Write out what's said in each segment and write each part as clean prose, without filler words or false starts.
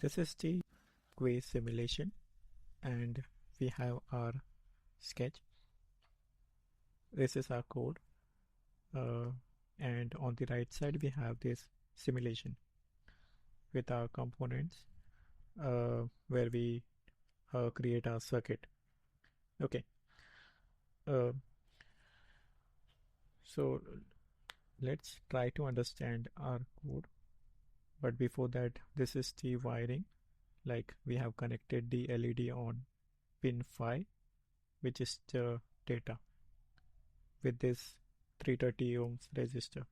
This is the Wokwi simulation, and we have our sketch. This is our code, and on the right side we have this simulation with our components, where we create our circuit. Okay, uh, so let's try to understand our code. But before that, this is the wiring. Like, we have connected the LED on pin 5, which is the data, with this 330 ohms resistor,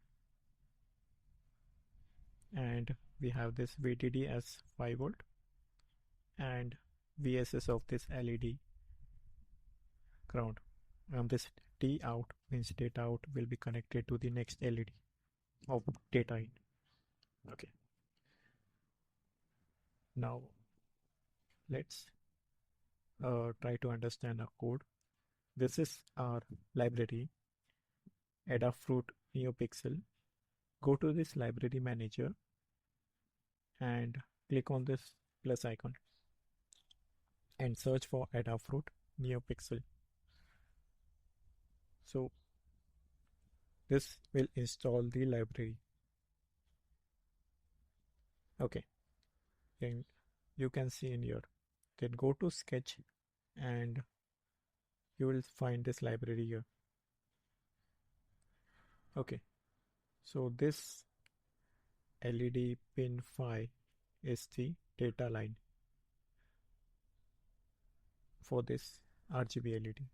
and we have this VDD as 5 volt, and VSS of this LED ground. This D out means data out will be connected to the next LED of data in. Okay, now let's try to understand our code. This is our library, Adafruit NeoPixel. Go to this library manager and click on this plus icon and search for Adafruit NeoPixel. So this will install the library. Okay, and you can see in here. Then go to sketch and you will find this library here. Okay, so this LED pin 5 is the data line for this RGB LED.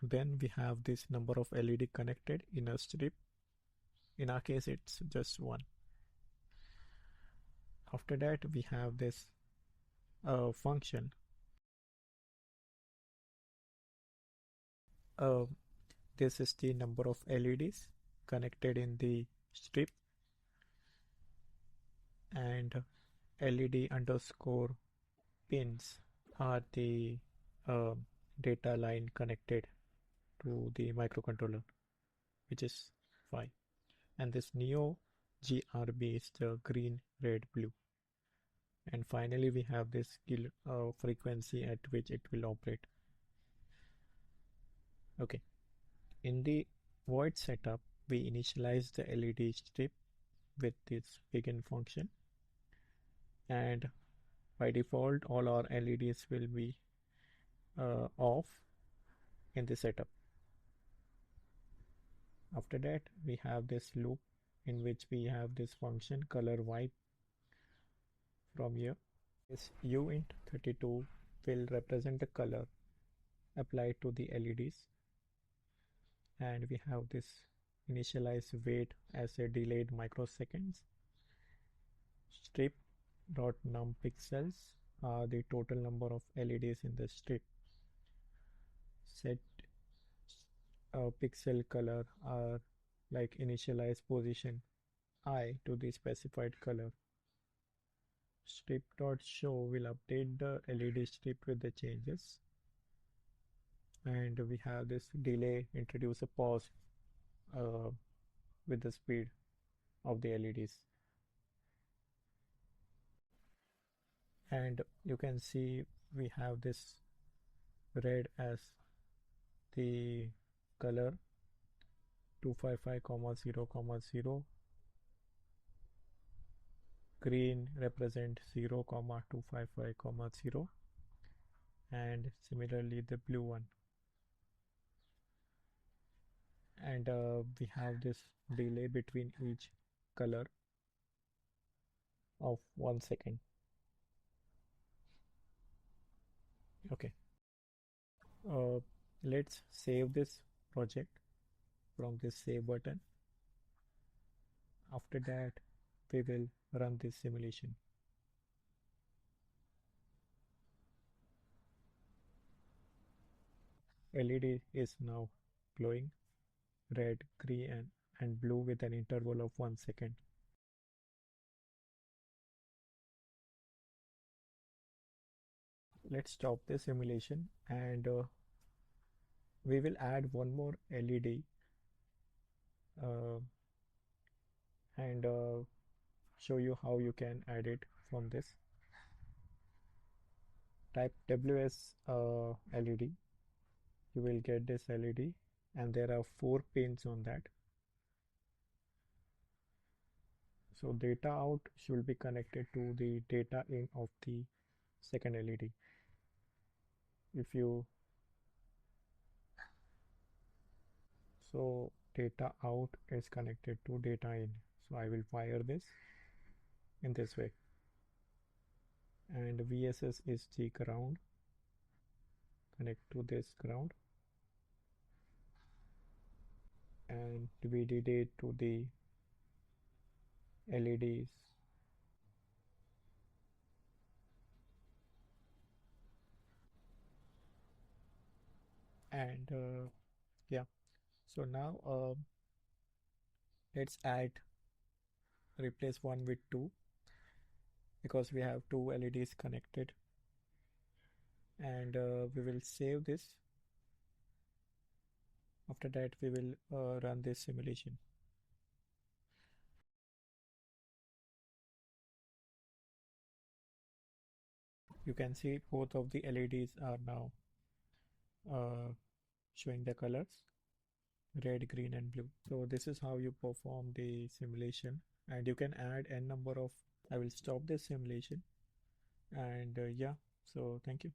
Then we have this number of LED connected in a strip. In our case, it's just one. After that, we have this function. This is the number of LEDs connected in the strip, and LED underscore pins are the data line connected to the microcontroller, which is 5. And this Neo GRB is the green, red, blue. And finally, we have this frequency at which it will operate. Okay. In the void setup, we initialize the LED strip with this begin function. And by default, all our LEDs will be off in the setup. After that, we have this loop in which we have this function color wipe. From here, this uint32 will represent the color applied to the LEDs, and we have this initialize wait as a delayed microseconds. Strip.num pixels are the total number of LEDs in the strip. Set pixel color are like initialize position I to the specified color. Strip.show will update the LED strip with the changes, and we have this delay introduce a pause with the speed of the LEDs. And you can see we have this red as the color 255,0,0, green represent 0,255,0, and similarly the blue one. And we have this delay between each color of 1 second. Okay, let's save this project from this save button. After that, we will run this simulation. LED is now glowing red, green and blue with an interval of 1 second. Let's stop the simulation, and we will add one more LED and show you how you can add it from this. type WS LED, you will get this LED, and there are 4 pins on that. So data out should be connected to the data in of the second LED. If you So data out is connected to data in. So I will wire this in this way, and VSS is the ground. Connect to this ground, and VDD to the LEDs. And yeah, so now let's replace one with two, because we have two LEDs connected, and we will save this. After that we will run this simulation. You can see both of the LEDs are now uh, showing the colors red, green and blue. So this is how you perform the simulation, and you can add n number of. I will stop this simulation, and yeah, so thank you.